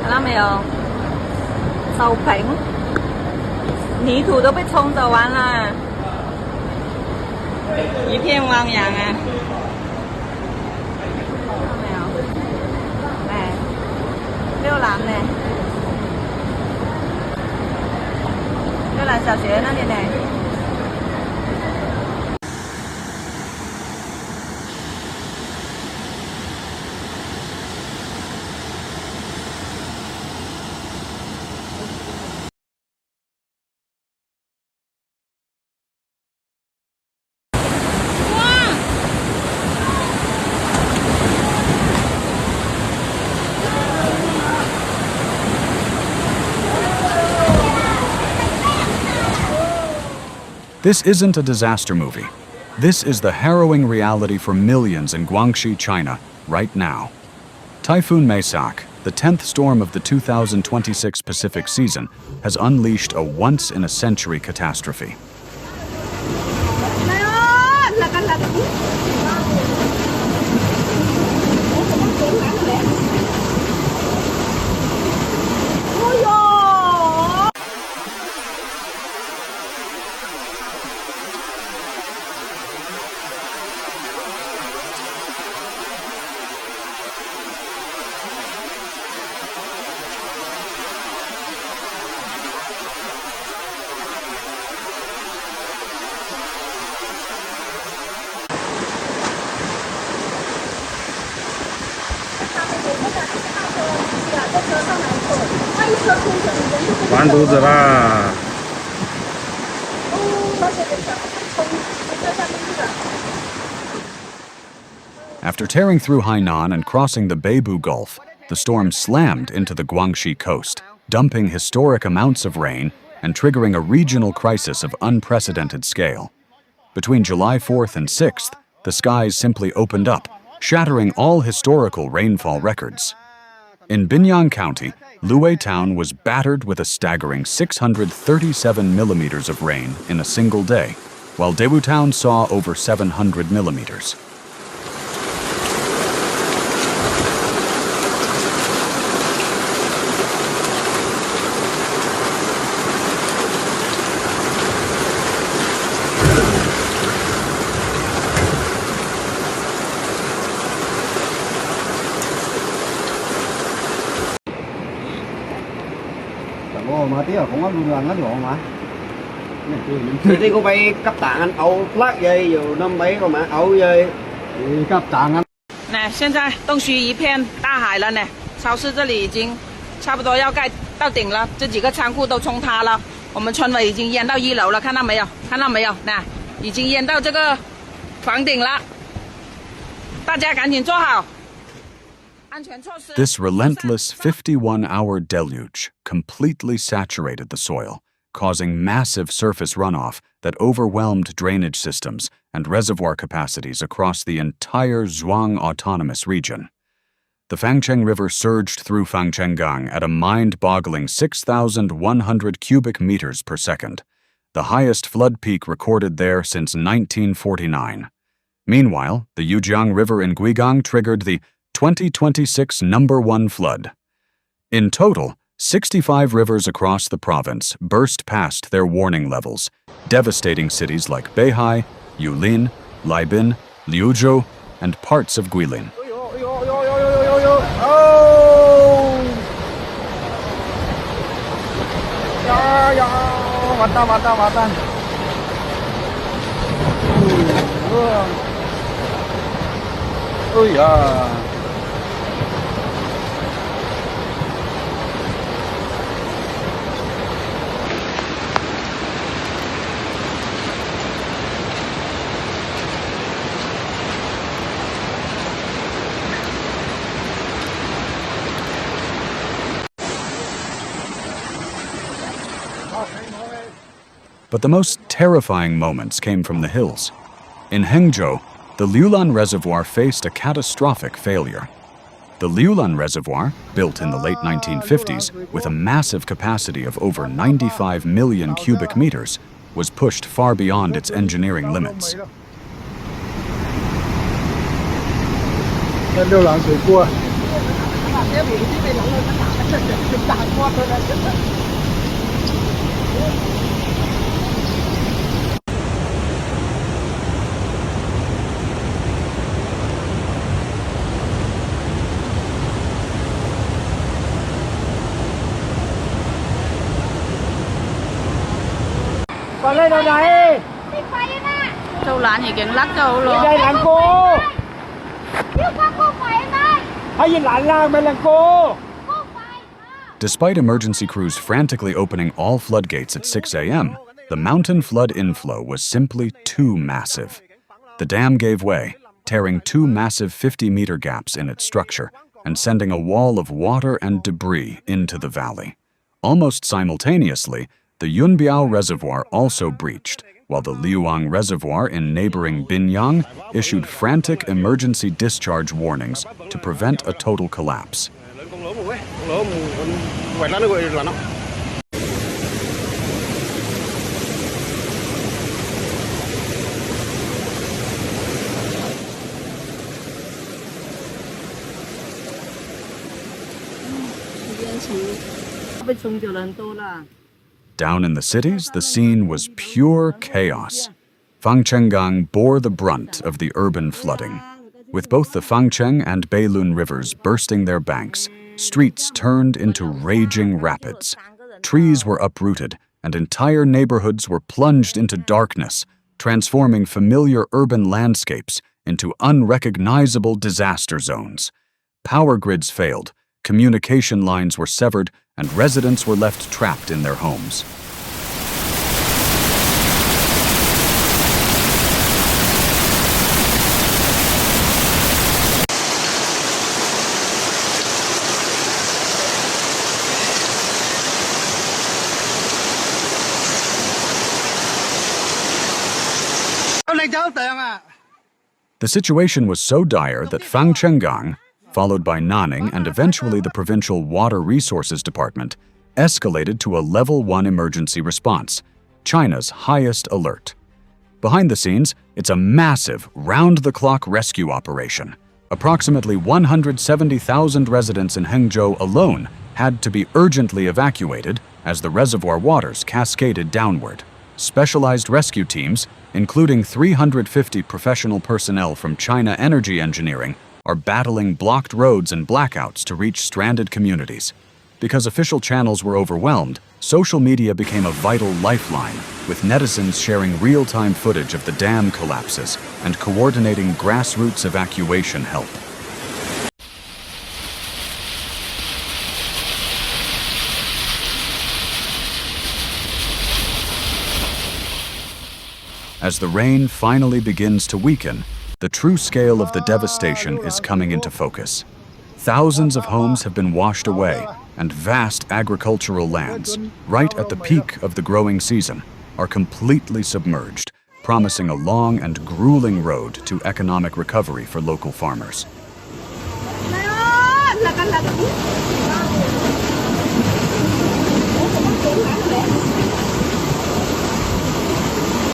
看到没有？草坪，泥土都被冲走完了，一片汪洋啊！看到没有？哎，六兰呢？六兰小学那里呢？This isn't a disaster movie. This is the harrowing reality for millions in Guangxi, China, right now. Typhoon Maysak, the 10th storm of the 2026 Pacific season, has unleashed a once-in-a-century catastrophe. After tearing through Hainan and crossing the Beibu Gulf, the storm slammed into the Guangxi coast, dumping historic amounts of rain and triggering a regional crisis of unprecedented scale. Between July 4th and 6th, the skies simply opened up, shattering all historical rainfall records. In Binyang County, Luwei town was battered with a staggering 637 millimeters of rain in a single day, while Daewoo town saw over 700 millimeters. Mà tí là cũng có luôn lần hết rồi mà thì cô bay cấp tạng anh ấu lát dây rồi năm mấy con mà ấu dây thì cấp tạng anh 那现在东区一片大海了呢，超市这里已经差不多要盖到顶了，这几个仓库都冲塌了，我们村委已经淹到1楼了，看到没有？看到没有？那已经淹到这个房顶了，大家赶紧做好。 This relentless 51-hour deluge completely saturated the soil, causing massive surface runoff that overwhelmed drainage systems and reservoir capacities across the entire Zhuang Autonomous Region. The Fangcheng River surged through Fangchenggang at a mind-boggling 6,100 cubic meters per second, the highest flood peak recorded there since 1949. Meanwhile, the Yujiang River in Guigang triggered the 2026 #1 flood. In total, 65 rivers across the province burst past their warning levels, devastating cities like Beihai, Yulin, Laibin, Liuzhou, and parts of Guilin. But the most terrifying moments came from the hills. In Hengzhou, the Liulan Reservoir faced a catastrophic failure. The Liulan Reservoir, built in the late 1950s with a massive capacity of over 95 million cubic meters, was pushed far beyond its engineering limits. 溜浪水锅。Con lên đâu này? Châu lạn gì kiện lắc châu luôn. Đi đây làng cô. Hãy nhìn lại làng mày làng cô. Despite emergency crews frantically opening all floodgates at 6 a.m., the mountain flood inflow was simply too massive. The dam gave way, tearing two massive 50-meter gaps in its structure and sending a wall of water and debris into the valley. Almost simultaneously, the Yunbiao Reservoir also breached, while the Liulan Reservoir in neighboring Binyang issued frantic emergency discharge warnings to prevent a total collapse. Down in the cities, the scene was pure chaos. Fangchenggang bore the brunt of the urban flooding. With both the Fangcheng and Liulan rivers bursting their banks, streets turned into raging rapids. Trees were uprooted, and entire neighborhoods were plunged into darkness, transforming familiar urban landscapes into unrecognizable disaster zones. Power grids failed, communication lines were severed, and residents were left trapped in their homes. The situation was so dire that Fangchenggang, followed by Nanning and eventually the Provincial Water Resources Department, escalated to a Level 1 emergency response, China's highest alert. Behind the scenes, it's a massive, round-the-clock rescue operation. Approximately 170,000 residents in Hengzhou alone had to be urgently evacuated as the reservoir waters cascaded downward. Specialized rescue teams, including 350 professional personnel from China Energy Engineering, are battling blocked roads and blackouts to reach stranded communities. Because official channels were overwhelmed, social media became a vital lifeline, with netizens sharing real-time footage of the dam collapses and coordinating grassroots evacuation help. As the rain finally begins to weaken, the true scale of the devastation is coming into focus. Thousands of homes have been washed away, and vast agricultural lands, right at the peak of the growing season, are completely submerged, promising a long and grueling road to economic recovery for local farmers.